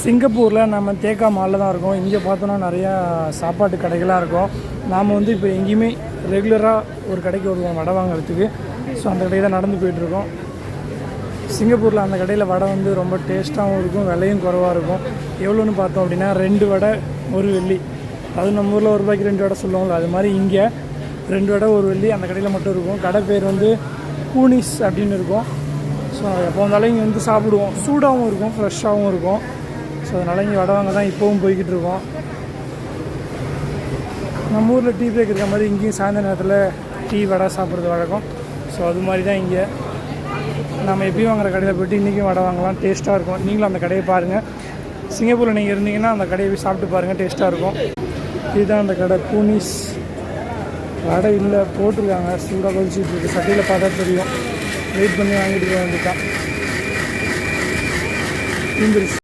சிங்கப்பூரில் நம்ம தேக்கா மாலில் தான் இருக்கோம். இங்கே பார்த்தோன்னா நிறையா சாப்பாட்டு கடைகளாக இருக்கும். நாம் வந்து இப்போ எங்கேயுமே ரெகுலராக ஒரு கடைக்கு வருவோம் வடை வாங்குறதுக்கு. ஸோ அந்த கடைக்கு தான் நடந்து போயிட்டுருக்கோம். சிங்கப்பூரில் அந்த கடையில் வடை வந்து ரொம்ப டேஸ்ட்டாகவும் இருக்கும், விலையும் குறவாக இருக்கும். எவ்வளோன்னு பார்த்தோம் அப்படின்னா 2 வடை 1 வெள்ளி. அது நம்ம ஊரில் 1 ரூபாய்க்கு 2 வடை சொல்லுவாங்களோ அது மாதிரி இங்கே 2 வடை 1 வெள்ளி அந்த கடையில் மட்டும் இருக்கும். கடை பேர் வந்து கூனிஸ் அப்படின்னு இருக்கும். ஸோ எப்போ வந்தாலும் இங்கே வந்து சாப்பிடுவோம். சூடாகவும் இருக்கும், ஃப்ரெஷ்ஷாகவும் இருக்கும். ஸோ அதனால் இங்கே வடை வாங்க தான் இப்போவும் போய்கிட்டு இருக்கோம். நம்ம ஊரில் டீ பிரேக் இருக்கிற மாதிரி இங்கேயும் சாயந்தர நேரத்தில் டீ வடை சாப்பிட்றது வழக்கம். ஸோ அது மாதிரி தான் இங்கே நம்ம எப்பயும் வாங்குற கடையில் போய்ட்டு இன்றைக்கும் வடை வாங்கலாம். டேஸ்ட்டாக இருக்கும். நீங்களும் அந்த கடையை பாருங்கள். சிங்கப்பூரில் நீங்கள் இருந்தீங்கன்னா அந்த கடையை போய் சாப்பிட்டு பாருங்கள், டேஸ்ட்டாக இருக்கும். இதுதான் அந்த கடை கூனிஸ். வடை இல்லை போட்டிருக்காங்க, சூடாக கொதிச்சுட்டு இருக்குது. சட்டையில் பார்த்தா தெரியும். வெயிட் பண்ணி வாங்கிட்டு போக வேண்டியதான்.